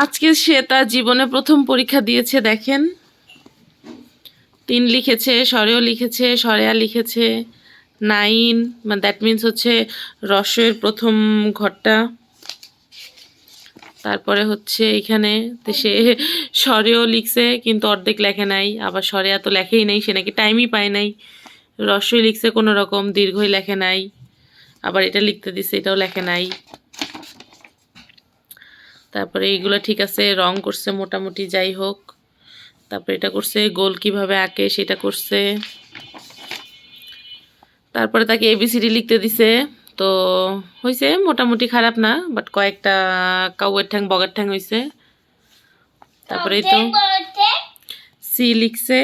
আজকে সে তার জীবনে প্রথম পরীক্ষা দিয়েছে। দেখেন, 3 লিখেছে, সরেও লিখেছে, সরেয়া লিখেছে, 9, মানে দ্যাট মিনস হচ্ছে রসের প্রথম ঘরটা। তারপরে হচ্ছে এখানে সে সরেও লিখছে কিন্তু অর্ধেক লেখে নাই, আবার সরেয়া তো লেখেই নাই, সে নাকি টাইমই পায় নাই। রসই লিখছে কোনো রকম, দীর্ঘই লেখে নাই, আবার এটা লিখতে দিছে, এটাও লেখে নাই। তারপরে এইগুলো ঠিক আছে, রং করছে মোটামুটি, যাই হোক। তারপরে এটা করছে, গোল কিভাবে আঁকে সেটা করছে। তারপরে তাকে এবিসিডি লিখতে দিছে, তো হয়েছে মোটামুটি, খারাপ না, বাট কয়েকটা কাউয়ের ঠ্যাং বগার ঠ্যাং হয়েছে। তারপরে তো সি লিখছে,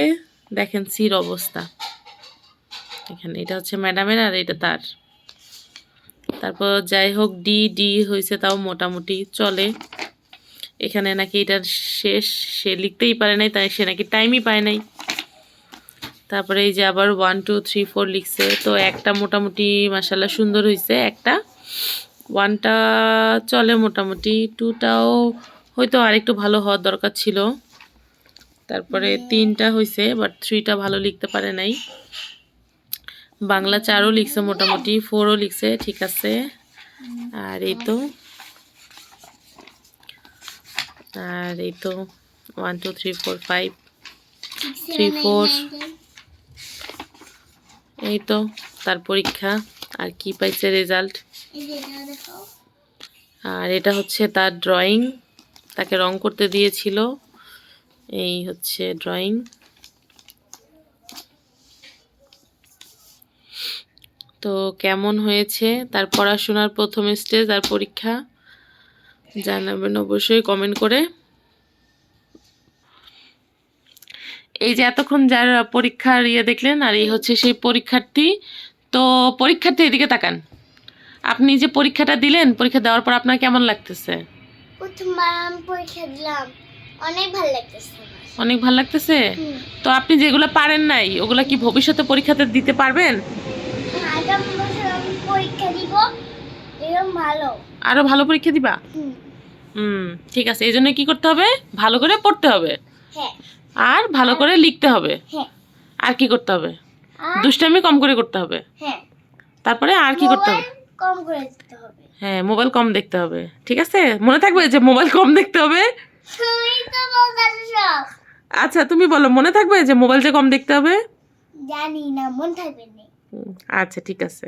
দেখেন সির অবস্থা এখানে, এটা হচ্ছে ম্যাডামের আর এটা তার। তারপর যাই হোক ডি ডি হয়েছে, তাও মোটামুটি চলে। এখানে নাকি এটা শেষ, সে লিখতেই পারে নাই, তাই সে নাকি টাইমই পায় নাই। তারপরে এই যে আবার 1 2 3 4 লিখছে, তো একটা মোটামুটি মাশাআল্লাহ সুন্দর হয়েছে। একটা 1টা চলে মোটামুটি, 2টাও হয়তো আরেকটু ভালো হওয়ার দরকার ছিল। তারপরে 3টা হয়েছে, বাট 3টা ভালো লিখতে পারে নাই। বাংলা 4ও লিখছে মোটামুটি, 4ও লিখছে, ঠিক আছে। আর এই তো 1 2 3 4 5 3 4, এই তো তার পরীক্ষা। আর কি পাইছে রেজাল্ট। আর এটা হচ্ছে তার ড্রয়িং, তাকে রং করতে দিয়েছিল, এই হচ্ছে ড্রয়িং। তো কেমন হয়েছে তার পড়াশোনার প্রথম স্টেজ আর পরীক্ষা জানাবেন অবশ্যই কমেন্ট করে। এই যে এতক্ষণ যার পরীক্ষার দেখলেন, আর এই হচ্ছে সেই পরীক্ষার্থী। তো পরীক্ষার্থী এদিকে তাকান, আপনি যে পরীক্ষাটা দিলেন, পরীক্ষা দেওয়ার পর আপনার কেমন লাগতেছে? প্রথমবার আমি পরীক্ষা দিলাম, অনেক ভালো লাগতেছে। অনেক ভালো লাগতেছে। তো আপনি যেগুলো পারেন নাই, ওগুলা কি ভবিষ্যতে পরীক্ষাতে দিতে পারবেন? আগামী বছর আমি পরীক্ষা দিব, এরকম ভালো, আরো ভালো পরীক্ষা দিবা? ঠিক আছে। এই জন্য কি করতে হবে? ভালো করে পড়তে হবে, হ্যাঁ, আর ভালো করে লিখতে হবে, হ্যাঁ, আর কি করতে হবে? দুষ্টামি কম করে করতে হবে, হ্যাঁ। তারপরে আর কি করতে হবে? কম করে দিতে হবে, হ্যাঁ, মোবাইল কম দেখতে হবে, ঠিক আছে? মনে থাকবে যে মোবাইল কম দেখতে হবে। তুমি তো বলতাছো সব। আচ্ছা, তুমি বলো, মনে থাকবে যে মোবাইল যে কম দেখতে হবে? জানি না, মন থাকবে না। আচ্ছা, ঠিক আছে।